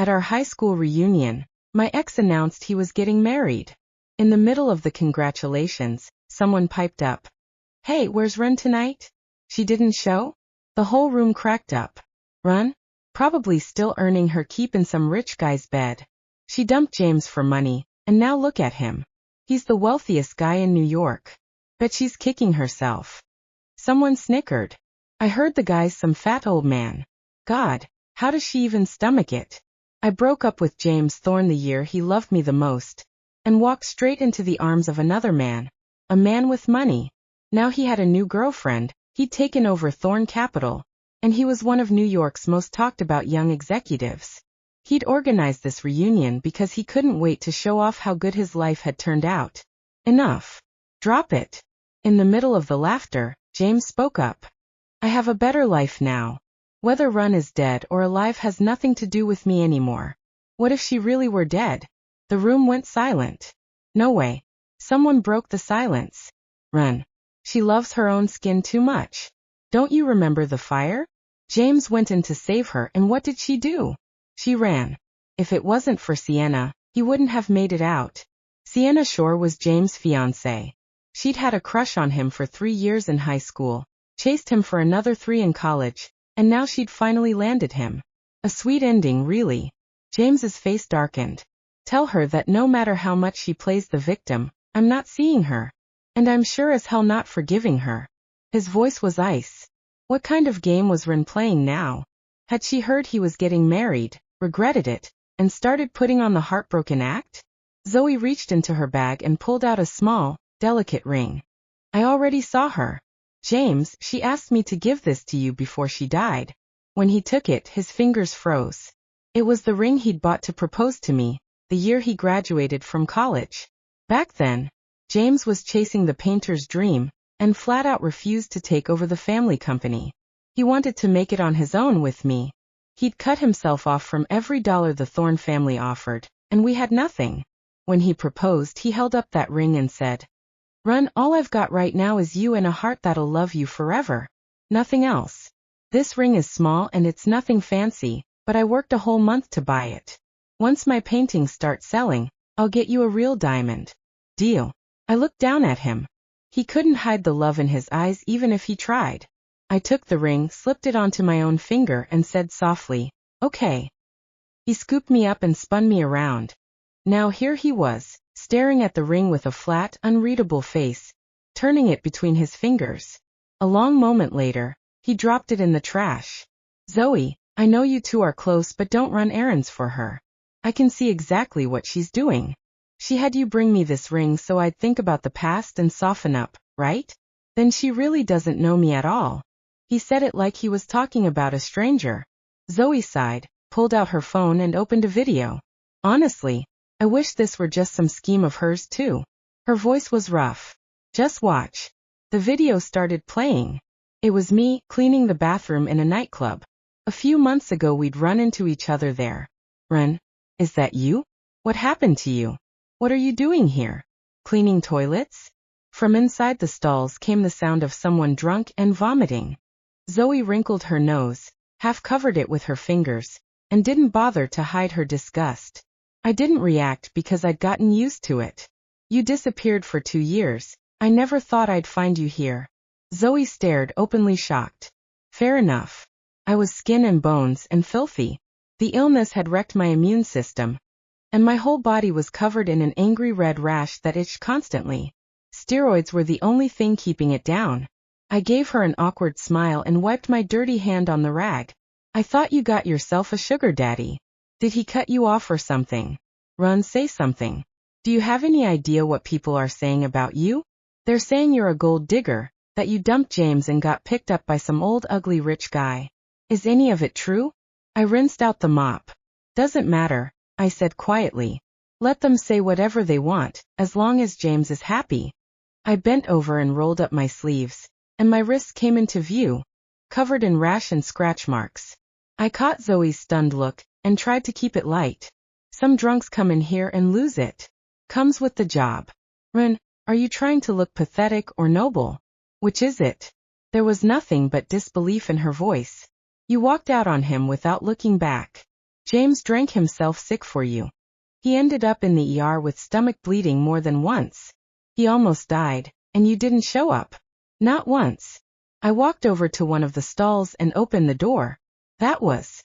At our high school reunion, my ex announced he was getting married. In the middle of the congratulations, someone piped up, "Hey, where's Run tonight? She didn't show?" The whole room cracked up. Run? Probably still earning her keep in some rich guy's bed. She dumped James for money, and now look at him. He's the wealthiest guy in New York. Bet she's kicking herself. Someone snickered. I heard the guy's some fat old man. God, how does she even stomach it? I broke up with James Thorne the year he loved me the most, and walked straight into the arms of another man, a man with money. Now he had a new girlfriend, he'd taken over Thorne Capital, and he was one of New York's most talked about young executives. He'd organized this reunion because he couldn't wait to show off how good his life had turned out. Enough. Drop it. In the middle of the laughter, James spoke up. I have a better life now. Whether Run is dead or alive has nothing to do with me anymore. What if she really were dead? The room went silent. No way. Someone broke the silence. Run. She loves her own skin too much. Don't you remember the fire? James went in to save her, and what did she do? She ran. If it wasn't for Sienna, he wouldn't have made it out. Sienna Shore was James' fiancée. She'd had a crush on him for 3 years in high school, chased him for another 3 in college, and now she'd finally landed him. A sweet ending, really. James's face darkened. Tell her that no matter how much she plays the victim, I'm not seeing her. And I'm sure as hell not forgiving her. His voice was ice. What kind of game was Ren playing now? Had she heard he was getting married, regretted it, and started putting on the heartbroken act? Zoe reached into her bag and pulled out a small, delicate ring. I already saw her. James, she asked me to give this to you before she died. When he took it, his fingers froze. It was the ring he'd bought to propose to me, the year he graduated from college. Back then, James was chasing the painter's dream, and flat out refused to take over the family company. He wanted to make it on his own with me. He'd cut himself off from every dollar the Thorne family offered, and we had nothing. When he proposed, he held up that ring and said, Run, all I've got right now is you and a heart that'll love you forever. Nothing else. This ring is small and it's nothing fancy, but I worked a whole month to buy it. Once my paintings start selling, I'll get you a real diamond. Deal. I looked down at him. He couldn't hide the love in his eyes even if he tried. I took the ring, slipped it onto my own finger and said softly, Okay. He scooped me up and spun me around. Now here he was, staring at the ring with a flat, unreadable face, turning it between his fingers. A long moment later, he dropped it in the trash. Zoe, I know you two are close, but don't run errands for her. I can see exactly what she's doing. She had you bring me this ring so I'd think about the past and soften up, right? Then she really doesn't know me at all. He said it like he was talking about a stranger. Zoe sighed, pulled out her phone and opened a video. Honestly, I wish this were just some scheme of hers too. Her voice was rough. Just watch. The video started playing. It was me, cleaning the bathroom in a nightclub. A few months ago we'd run into each other there. Ren, is that you? What happened to you? What are you doing here? Cleaning toilets? From inside the stalls came the sound of someone drunk and vomiting. Zoe wrinkled her nose, half covered it with her fingers, and didn't bother to hide her disgust. I didn't react because I'd gotten used to it. You disappeared for 2 years. I never thought I'd find you here. Zoe stared, openly shocked. Fair enough. I was skin and bones and filthy. The illness had wrecked my immune system, and my whole body was covered in an angry red rash that itched constantly. Steroids were the only thing keeping it down. I gave her an awkward smile and wiped my dirty hand on the rag. I thought you got yourself a sugar daddy. Did he cut you off or something? Run, say something. Do you have any idea what people are saying about you? They're saying you're a gold digger, that you dumped James and got picked up by some old ugly rich guy. Is any of it true? I rinsed out the mop. Doesn't matter, I said quietly. Let them say whatever they want, as long as James is happy. I bent over and rolled up my sleeves, and my wrists came into view, covered in rash and scratch marks. I caught Zoe's stunned look, and tried to keep it light. Some drunks come in here and lose it. Comes with the job. Ren, are you trying to look pathetic or noble? Which is it? There was nothing but disbelief in her voice. You walked out on him without looking back. James drank himself sick for you. He ended up in the ER with stomach bleeding more than once. He almost died, and you didn't show up. Not once. I walked over to one of the stalls and opened the door. That was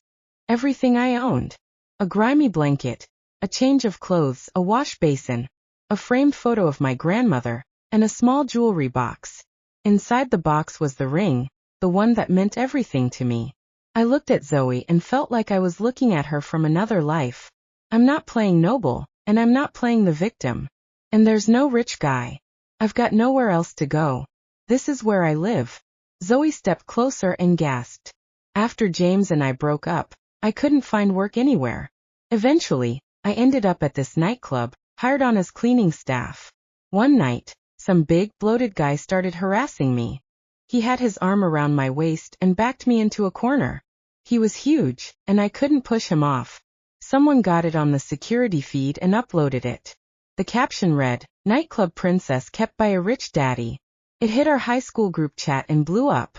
everything I owned. A grimy blanket, a change of clothes, a wash basin, a framed photo of my grandmother, and a small jewelry box. Inside the box was the ring, the one that meant everything to me. I looked at Zoe and felt like I was looking at her from another life. I'm not playing noble, and I'm not playing the victim. And there's no rich guy. I've got nowhere else to go. This is where I live. Zoe stepped closer and gasped. After James and I broke up, I couldn't find work anywhere. Eventually, I ended up at this nightclub, hired on as cleaning staff. One night, some big, bloated guy started harassing me. He had his arm around my waist and backed me into a corner. He was huge, and I couldn't push him off. Someone got it on the security feed and uploaded it. The caption read, "Nightclub princess kept by a rich daddy." It hit our high school group chat and blew up.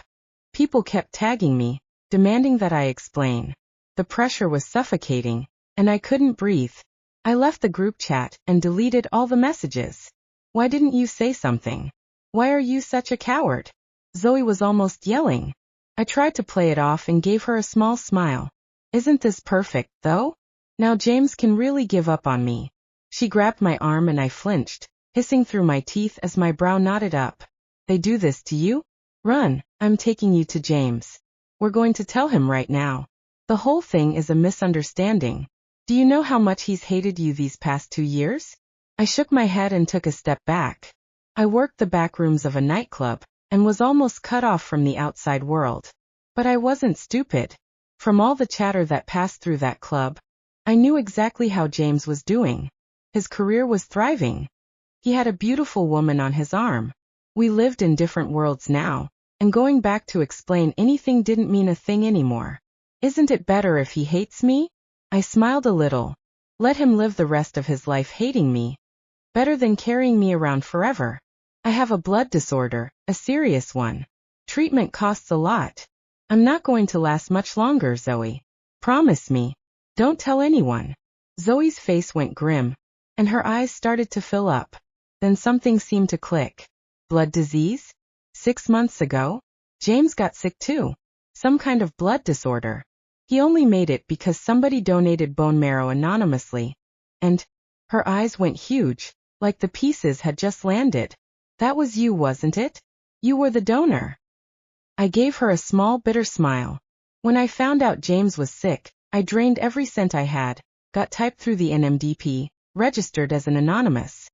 People kept tagging me, demanding that I explain. The pressure was suffocating, and I couldn't breathe. I left the group chat and deleted all the messages. Why didn't you say something? Why are you such a coward? Zoe was almost yelling. I tried to play it off and gave her a small smile. Isn't this perfect, though? Now James can really give up on me. She grabbed my arm and I flinched, hissing through my teeth as my brow knotted up. They do this to you? Run, I'm taking you to James. We're going to tell him right now. The whole thing is a misunderstanding. Do you know how much he's hated you these past 2 years? I shook my head and took a step back. I worked the back rooms of a nightclub, and was almost cut off from the outside world. But I wasn't stupid. From all the chatter that passed through that club, I knew exactly how James was doing. His career was thriving. He had a beautiful woman on his arm. We lived in different worlds now, and going back to explain anything didn't mean a thing anymore. Isn't it better if he hates me? I smiled a little. Let him live the rest of his life hating me. Better than carrying me around forever. I have a blood disorder, a serious one. Treatment costs a lot. I'm not going to last much longer, Zoe. Promise me. Don't tell anyone. Zoe's face went grim, and her eyes started to fill up. Then something seemed to click. Blood disease? 6 months ago? James got sick too. Some kind of blood disorder. He only made it because somebody donated bone marrow anonymously. And her eyes went huge, like the pieces had just landed. That was you, wasn't it? You were the donor. I gave her a small, bitter smile. When I found out James was sick, I drained every cent I had, got typed through the NMDP, registered as an anonymous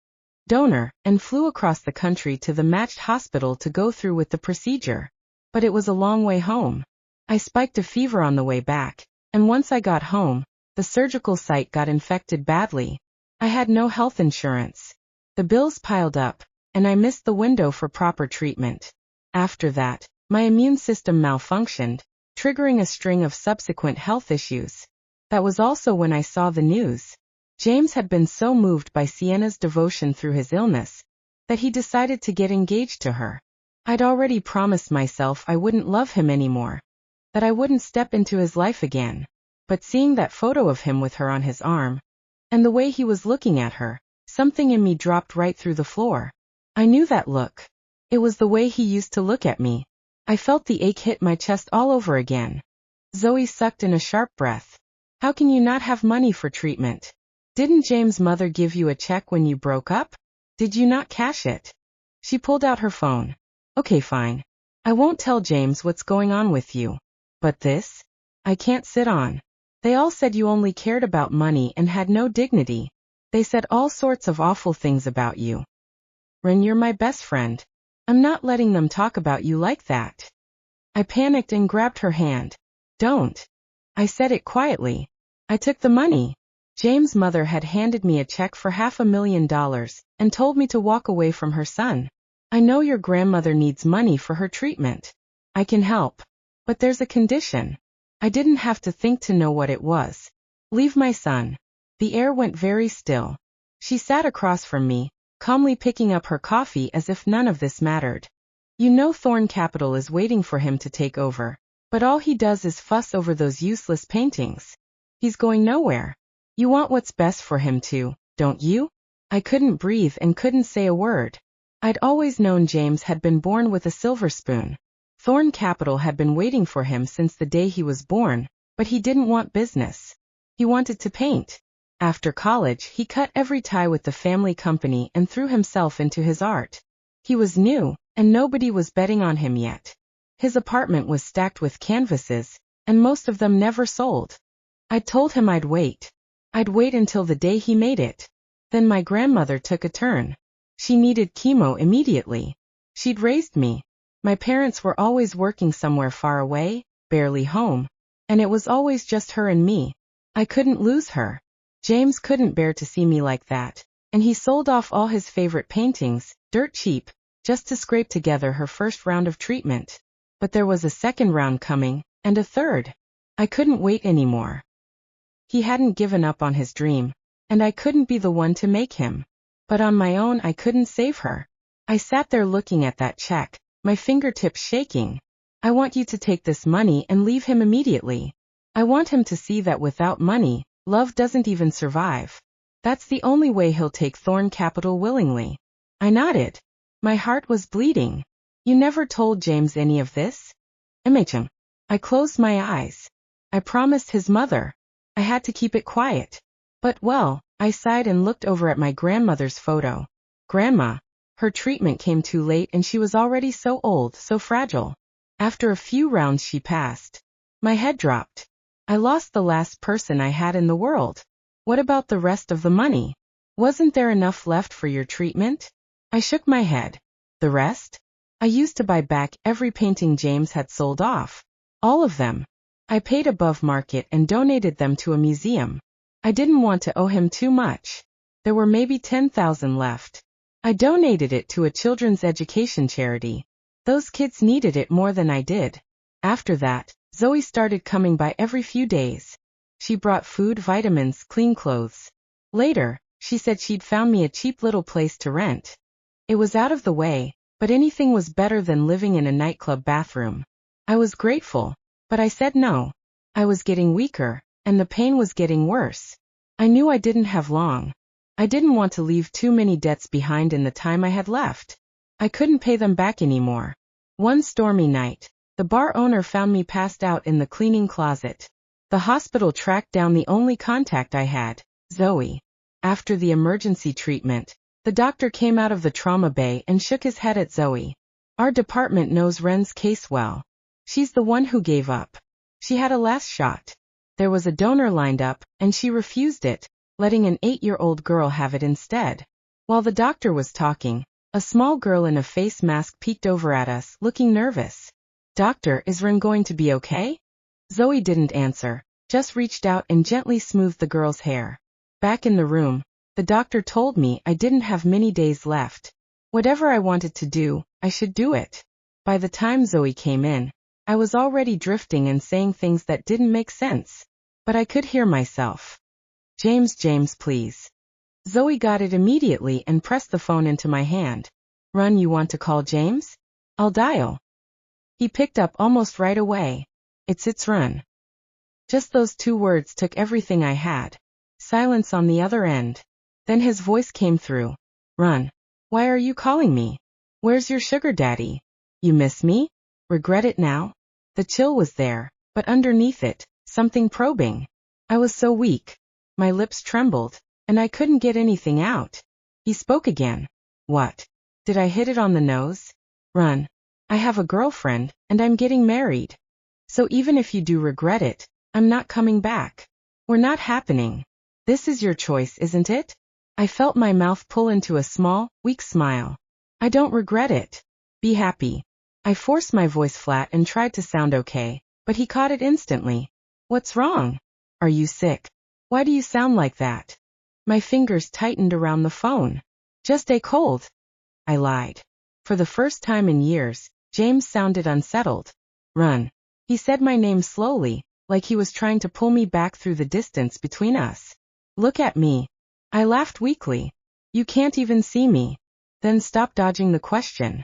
donor, and flew across the country to the matched hospital to go through with the procedure. But it was a long way home. I spiked a fever on the way back, and once I got home, the surgical site got infected badly. I had no health insurance. The bills piled up, and I missed the window for proper treatment. After that, my immune system malfunctioned, triggering a string of subsequent health issues. That was also when I saw the news. James had been so moved by Sienna's devotion through his illness, that he decided to get engaged to her. I'd already promised myself I wouldn't love him anymore, that I wouldn't step into his life again. But seeing that photo of him with her on his arm, and the way he was looking at her, something in me dropped right through the floor. I knew that look. It was the way he used to look at me. I felt the ache hit my chest all over again. Zoe sucked in a sharp breath. How can you not have money for treatment? Didn't James' mother give you a check when you broke up? Did you not cash it? She pulled out her phone. Okay, fine. I won't tell James what's going on with you. But this? I can't sit on. They all said you only cared about money and had no dignity. They said all sorts of awful things about you. Ren, you're my best friend. I'm not letting them talk about you like that. I panicked and grabbed her hand. Don't. I said it quietly. I took the money. James' mother had handed me a check for $500,000 and told me to walk away from her son. I know your grandmother needs money for her treatment. I can help. But there's a condition. I didn't have to think to know what it was. Leave my son. The air went very still. She sat across from me, calmly picking up her coffee as if none of this mattered. You know Thorn Capital is waiting for him to take over, but all he does is fuss over those useless paintings. He's going nowhere. You want what's best for him too, don't you? I couldn't breathe and couldn't say a word. I'd always known James had been born with a silver spoon. Thorn Capital had been waiting for him since the day he was born, but he didn't want business. He wanted to paint. After college, he cut every tie with the family company and threw himself into his art. He was new, and nobody was betting on him yet. His apartment was stacked with canvases, and most of them never sold. I told him I'd wait. I'd wait until the day he made it. Then my grandmother took a turn. She needed chemo immediately. She'd raised me. My parents were always working somewhere far away, barely home, and it was always just her and me. I couldn't lose her. James couldn't bear to see me like that, and he sold off all his favorite paintings, dirt cheap, just to scrape together her first round of treatment. But there was a second round coming, and a third. I couldn't wait anymore. He hadn't given up on his dream, and I couldn't be the one to make him. But on my own I couldn't save her. I sat there looking at that check, my fingertips shaking. I want you to take this money and leave him immediately. I want him to see that without money, love doesn't even survive. That's the only way he'll take Thorn Capital willingly. I nodded. My heart was bleeding. You never told James any of this? MHM. I closed my eyes. I promised his mother. I had to keep it quiet. But well, I sighed and looked over at my grandmother's photo. Grandma. Her treatment came too late and she was already so old, so fragile. After a few rounds she passed. My head dropped. I lost the last person I had in the world. What about the rest of the money? Wasn't there enough left for your treatment? I shook my head. The rest? I used to buy back every painting James had sold off. All of them. I paid above market and donated them to a museum. I didn't want to owe him too much. There were maybe 10,000 left. I donated it to a children's education charity. Those kids needed it more than I did. After that, Zoe started coming by every few days. She brought food, vitamins, clean clothes. Later, she said she'd found me a cheap little place to rent. It was out of the way, but anything was better than living in a nightclub bathroom. I was grateful, but I said no. I was getting weaker, and the pain was getting worse. I knew I didn't have long. I didn't want to leave too many debts behind in the time I had left. I couldn't pay them back anymore. One stormy night, the bar owner found me passed out in the cleaning closet. The hospital tracked down the only contact I had, Zoe. After the emergency treatment, the doctor came out of the trauma bay and shook his head at Zoe. Our department knows Ren's case well. She's the one who gave up. She had a last shot. There was a donor lined up, and she refused it, letting an 8-year-old girl have it instead. While the doctor was talking, a small girl in a face mask peeked over at us, looking nervous. Doctor, is Ren going to be okay? Zoe didn't answer, just reached out and gently smoothed the girl's hair. Back in the room, the doctor told me I didn't have many days left. Whatever I wanted to do, I should do it. By the time Zoe came in, I was already drifting and saying things that didn't make sense. But I could hear myself. James, please. Zoe got it immediately and pressed the phone into my hand. Run, you want to call James? I'll dial. He picked up almost right away. It's Run. Just those 2 words took everything I had. Silence on the other end. Then his voice came through. Run. Why are you calling me? Where's your sugar daddy? You miss me? Regret it now? The chill was there, but underneath it, something probing. I was so weak. My lips trembled, and I couldn't get anything out. He spoke again. What? Did I hit it on the nose? Run. I have a girlfriend, and I'm getting married. So even if you do regret it, I'm not coming back. We're not happening. This is your choice, isn't it? I felt my mouth pull into a small, weak smile. I don't regret it. Be happy. I forced my voice flat and tried to sound okay, but he caught it instantly. What's wrong? Are you sick? Why do you sound like that? My fingers tightened around the phone. Just a cold. I lied. For the first time in years, James sounded unsettled. Run. He said my name slowly, like he was trying to pull me back through the distance between us. Look at me. I laughed weakly. You can't even see me. Then stop dodging the question.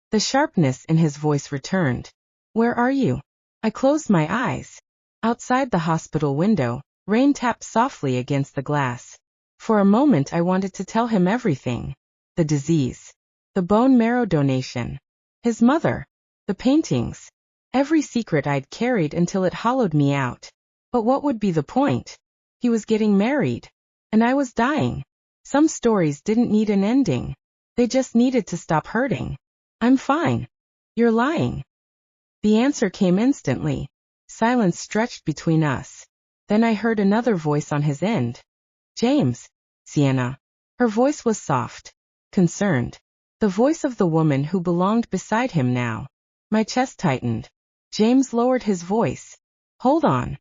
The sharpness in his voice returned. Where are you? I closed my eyes. Outside the hospital window, Rain tapped softly against the glass. For a moment I wanted to tell him everything. The disease. The bone marrow donation. His mother. The paintings. Every secret I'd carried until it hollowed me out. But what would be the point? He was getting married. And I was dying. Some stories didn't need an ending. They just needed to stop hurting. I'm fine. You're lying. The answer came instantly. Silence stretched between us. Then I heard another voice on his end. James. Sienna. Her voice was soft. Concerned. The voice of the woman who belonged beside him now. My chest tightened. James lowered his voice. Hold on.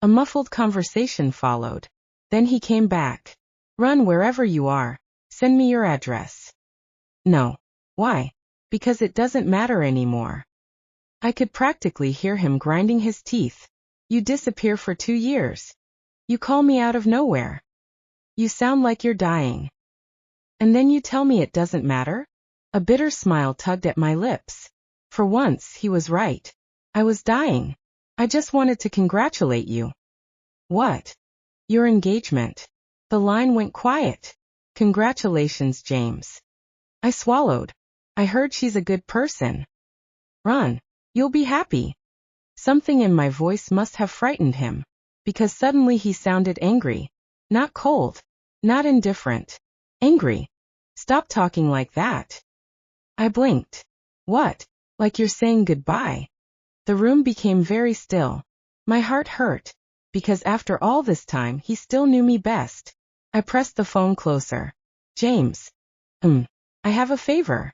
A muffled conversation followed. Then he came back. Run wherever you are. Send me your address. No. Why? Because it doesn't matter anymore. I could practically hear him grinding his teeth. You disappear for 2 years. You call me out of nowhere. You sound like you're dying. And then you tell me it doesn't matter? A bitter smile tugged at my lips. For once, he was right. I was dying. I just wanted to congratulate you. What? Your engagement. The line went quiet. Congratulations, James. I swallowed. I heard she's a good person. Run. You'll be happy. Something in my voice must have frightened him. Because suddenly he sounded angry. Not cold. Not indifferent. Angry. Stop talking like that. I blinked. What? Like you're saying goodbye? The room became very still. My heart hurt. Because after all this time he still knew me best. I pressed the phone closer. James. I have a favor.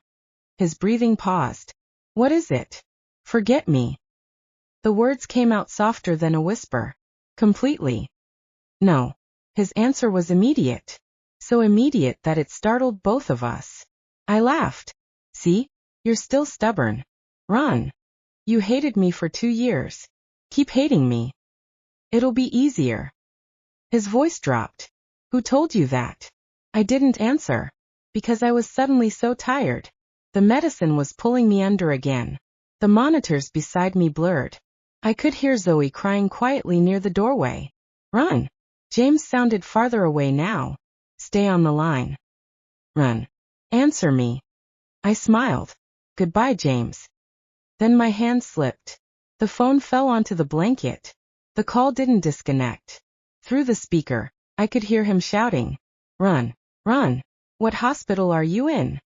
His breathing paused. What is it? Forget me. The words came out softer than a whisper. Completely. No. His answer was immediate. So immediate that it startled both of us. I laughed. See? You're still stubborn. Run. You hated me for 2 years. Keep hating me. It'll be easier. His voice dropped. Who told you that? I didn't answer. Because I was suddenly so tired. The medicine was pulling me under again. The monitors beside me blurred. I could hear Zoe crying quietly near the doorway. Run. James sounded farther away now. Stay on the line. Run. Answer me. I smiled. Goodbye, James. Then my hand slipped. The phone fell onto the blanket. The call didn't disconnect. Through the speaker, I could hear him shouting. Run. Run. What hospital are you in?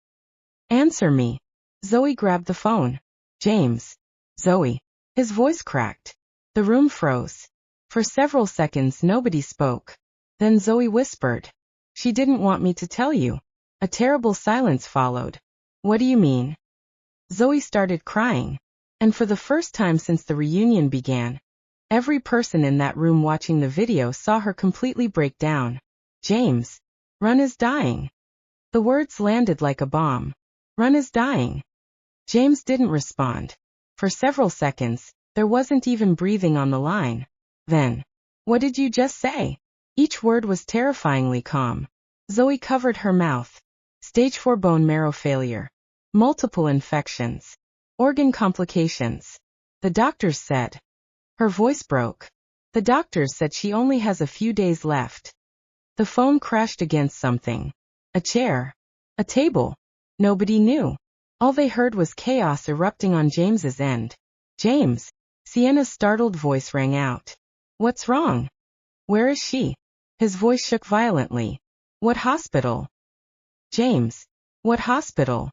Answer me. Zoe grabbed the phone. James. Zoe. His voice cracked. The room froze. For several seconds nobody spoke. Then Zoe whispered. She didn't want me to tell you. A terrible silence followed. What do you mean? Zoe started crying. And for the first time since the reunion began, every person in that room watching the video saw her completely break down. James. Run is dying. The words landed like a bomb. Run is dying. James didn't respond. For several seconds, there wasn't even breathing on the line. Then, what did you just say? Each word was terrifyingly calm. Zoe covered her mouth. Stage 4 bone marrow failure. Multiple infections. Organ complications. The doctors said. Her voice broke. The doctors said she only has a few days left. The phone crashed against something. A chair. A table. Nobody knew. All they heard was chaos erupting on James's end. James. Sienna's startled voice rang out. What's wrong? Where is she? His voice shook violently. What hospital? James. What hospital?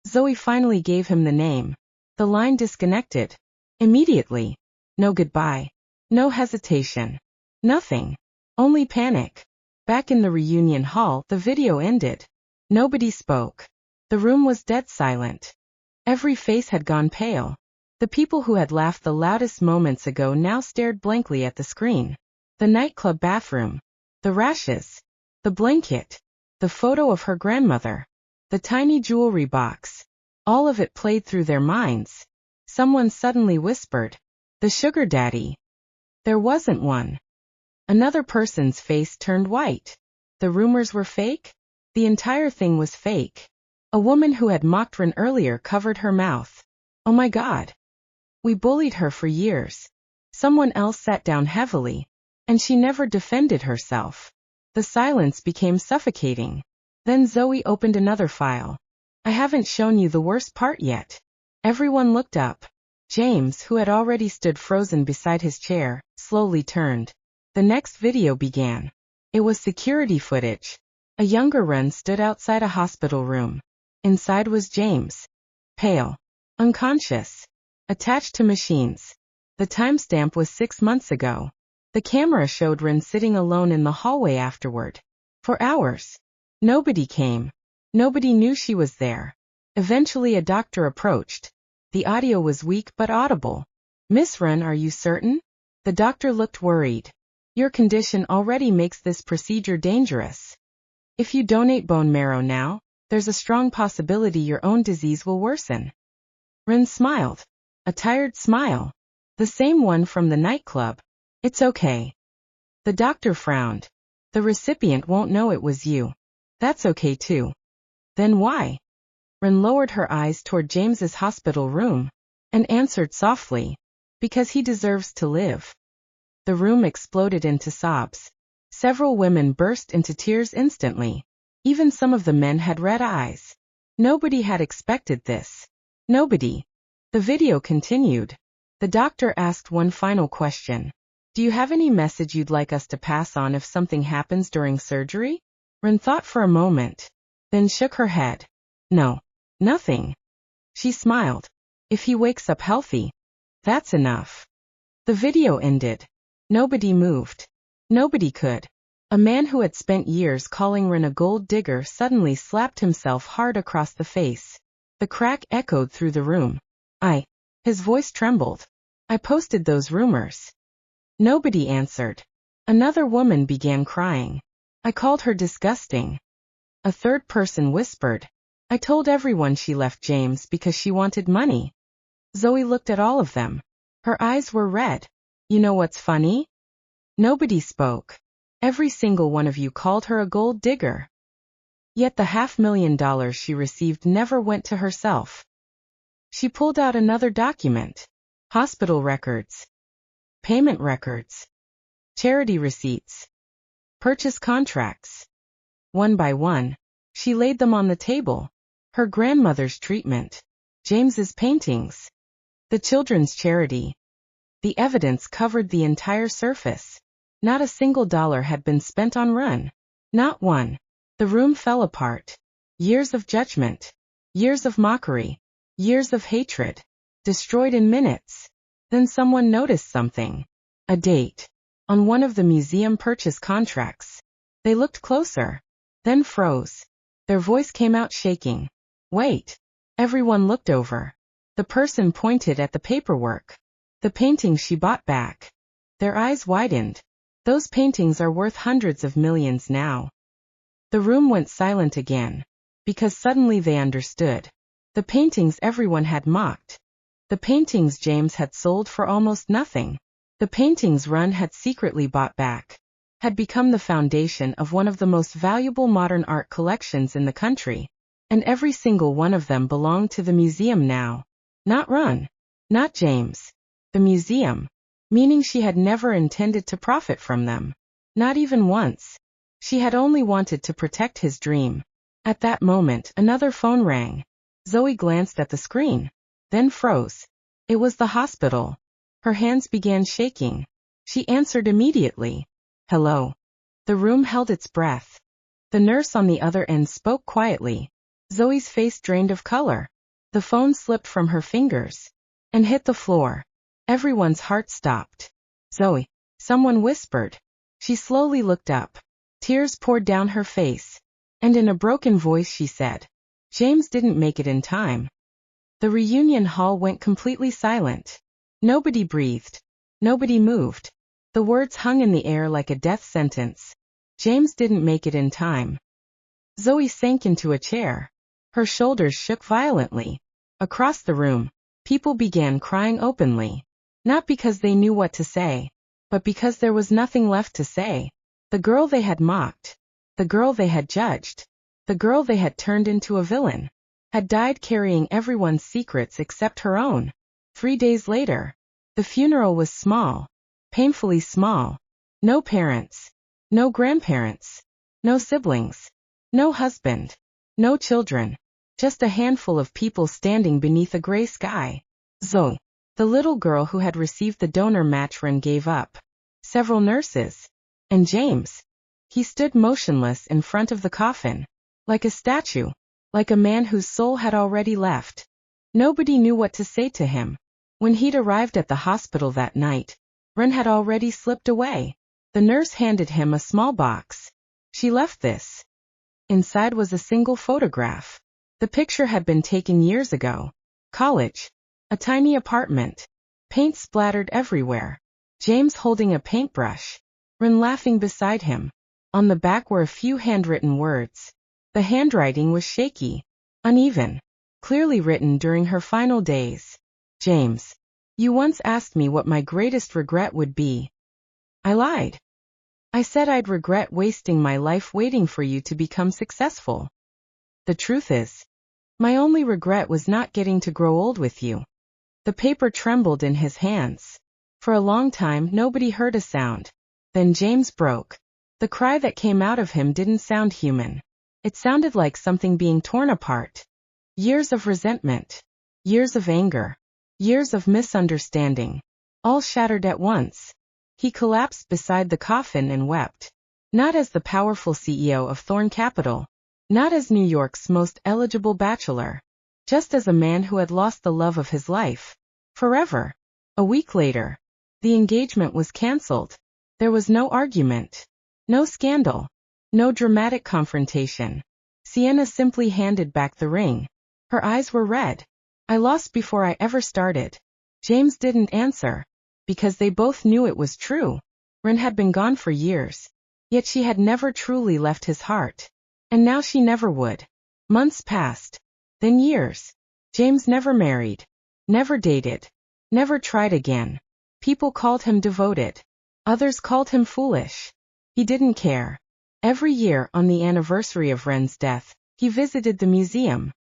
Zoe finally gave him the name. The line disconnected. Immediately. No goodbye. No hesitation. Nothing. Only panic. Back in the reunion hall, the video ended. Nobody spoke. The room was dead silent. Every face had gone pale. The people who had laughed the loudest moments ago now stared blankly at the screen. The nightclub bathroom. The rashes. The blanket. The photo of her grandmother. The tiny jewelry box. All of it played through their minds. Someone suddenly whispered, "The sugar daddy." There wasn't one. Another person's face turned white. The rumors were fake? The entire thing was fake. A woman who had mocked Ren earlier covered her mouth. Oh my God. We bullied her for years. Someone else sat down heavily. and she never defended herself. The silence became suffocating. Then Zoe opened another file. I haven't shown you the worst part yet. Everyone looked up. James, who had already stood frozen beside his chair, slowly turned. The next video began. It was security footage. A younger Ren stood outside a hospital room. Inside was James. Pale. Unconscious. Attached to machines. The timestamp was 6 months ago. The camera showed Ren sitting alone in the hallway afterward. For hours. Nobody came. Nobody knew she was there. Eventually a doctor approached. The audio was weak but audible. Miss Ren, are you certain? The doctor looked worried. Your condition already makes this procedure dangerous. If you donate bone marrow now, there's a strong possibility your own disease will worsen. Ren smiled. A tired smile. The same one from the nightclub. It's okay. The doctor frowned. The recipient won't know it was you. That's okay too. Then why? Ren lowered her eyes toward James's hospital room and answered softly, because he deserves to live. The room exploded into sobs. Several women burst into tears instantly. Even some of the men had red eyes. Nobody had expected this. Nobody. The video continued. The doctor asked one final question. Do you have any message you'd like us to pass on if something happens during surgery? Ren thought for a moment, then shook her head. No. Nothing. She smiled. If he wakes up healthy, that's enough. The video ended. Nobody moved. Nobody could. A man who had spent years calling Ren a gold digger suddenly slapped himself hard across the face. The crack echoed through the room. His voice trembled. I posted those rumors. Nobody answered. Another woman began crying. I called her disgusting. A third person whispered. I told everyone she left James because she wanted money. Zoe looked at all of them. Her eyes were red. You know what's funny? Nobody spoke. Every single one of you called her a gold digger. Yet the $500,000 she received never went to herself. She pulled out another document. Hospital records. Payment records. Charity receipts. Purchase contracts. One by one, she laid them on the table. Her grandmother's treatment. James's paintings. The children's charity. The evidence covered the entire surface. Not a single dollar had been spent on Ren. Not one. The room fell apart. Years of judgment. Years of mockery. Years of hatred. Destroyed in minutes. Then someone noticed something. A date. On one of the museum purchase contracts. They looked closer. Then froze. Their voice came out shaking. Wait. Everyone looked over. The person pointed at the paperwork. The painting she bought back. Their eyes widened. Those paintings are worth hundreds of millions now. The room went silent again. Because suddenly they understood. The paintings everyone had mocked. The paintings James had sold for almost nothing. The paintings Ren had secretly bought back. Had become the foundation of one of the most valuable modern art collections in the country. And every single one of them belonged to the museum now. Not Ren. Not James. The museum. Meaning she had never intended to profit from them. Not even once. She had only wanted to protect his dream. At that moment, another phone rang. Zoe glanced at the screen. Then froze. It was the hospital. Her hands began shaking. She answered immediately. Hello. The room held its breath. The nurse on the other end spoke quietly. Zoe's face drained of color. The phone slipped from her fingers and hit the floor. Everyone's heart stopped. Zoe, someone whispered. She slowly looked up. Tears poured down her face. And in a broken voice she said, James didn't make it in time. The reunion hall went completely silent. Nobody breathed. Nobody moved. The words hung in the air like a death sentence. James didn't make it in time. Zoe sank into a chair. Her shoulders shook violently. Across the room, people began crying openly. Not because they knew what to say, but because there was nothing left to say. The girl they had mocked, the girl they had judged, the girl they had turned into a villain, had died carrying everyone's secrets except her own. 3 days later, the funeral was small, painfully small. No parents. No grandparents. No siblings. No husband. No children. Just a handful of people standing beneath a gray sky. Zoe, the little girl who had received the donor match Ren gave up. Several nurses. And James. He stood motionless in front of the coffin. Like a statue. Like a man whose soul had already left. Nobody knew what to say to him. When he'd arrived at the hospital that night, Ren had already slipped away. The nurse handed him a small box. She left this. Inside was a single photograph. The picture had been taken years ago. College. A tiny apartment. Paint splattered everywhere. James holding a paintbrush. Ren laughing beside him. On the back were a few handwritten words. The handwriting was shaky. Uneven. Clearly written during her final days. James. You once asked me what my greatest regret would be. I lied. I said I'd regret wasting my life waiting for you to become successful. The truth is, my only regret was not getting to grow old with you. The paper trembled in his hands. For a long time nobody heard a sound. Then James broke. The cry that came out of him didn't sound human. It sounded like something being torn apart. Years of resentment. Years of anger. Years of misunderstanding. All shattered at once. He collapsed beside the coffin and wept. Not as the powerful CEO of Thorn Capital. Not as New York's most eligible bachelor. Just as a man who had lost the love of his life. Forever. A week later. The engagement was cancelled. There was no argument. No scandal. No dramatic confrontation. Sienna simply handed back the ring. Her eyes were red. I lost before I ever started. James didn't answer. Because they both knew it was true. Ren had been gone for years. Yet she had never truly left his heart. And now she never would. Months passed. Then years. James never married. Never dated. Never tried again. People called him devoted. Others called him foolish. He didn't care. Every year on the anniversary of Ren's death, he visited the museum.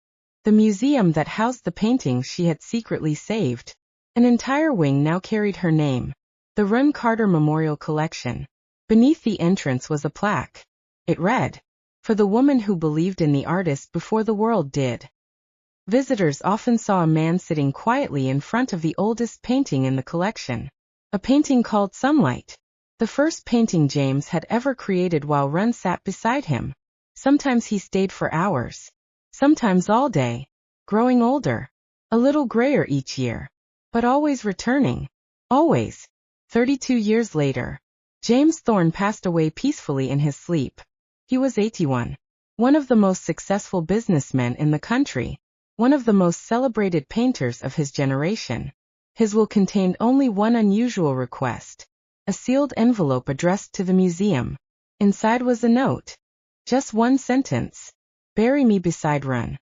The museum that housed the paintings she had secretly saved. An entire wing now carried her name. The Ren Carter Memorial Collection. Beneath the entrance was a plaque. It read, "For the woman who believed in the artist before the world did." Visitors often saw a man sitting quietly in front of the oldest painting in the collection. A painting called Sunlight. The first painting James had ever created while Ren sat beside him. Sometimes he stayed for hours. Sometimes all day. Growing older. A little grayer each year. But always returning. Always. 32 years later. James Thorne passed away peacefully in his sleep. He was 81. One of the most successful businessmen in the country. One of the most celebrated painters of his generation. His will contained only one unusual request. A sealed envelope addressed to the museum. Inside was a note. Just one sentence. "Bury me beside Ren."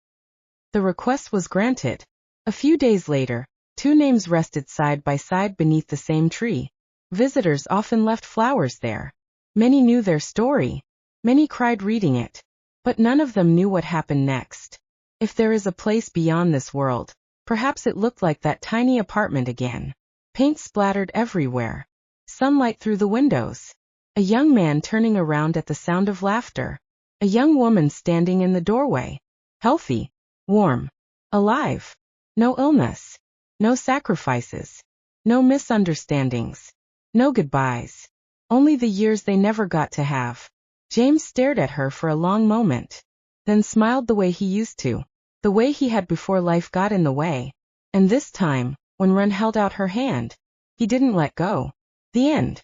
The request was granted. A few days later, two names rested side by side beneath the same tree. Visitors often left flowers there. Many knew their story. Many cried reading it. But none of them knew what happened next. If there is a place beyond this world, perhaps it looked like that tiny apartment again. Paint splattered everywhere. Sunlight through the windows. A young man turning around at the sound of laughter. A young woman standing in the doorway. Healthy. Warm. Alive. No illness. No sacrifices. No misunderstandings. No goodbyes. Only the years they never got to have. James stared at her for a long moment. Then smiled the way he used to. The way he had before life got in the way. And this time, when Ren held out her hand, he didn't let go. The end.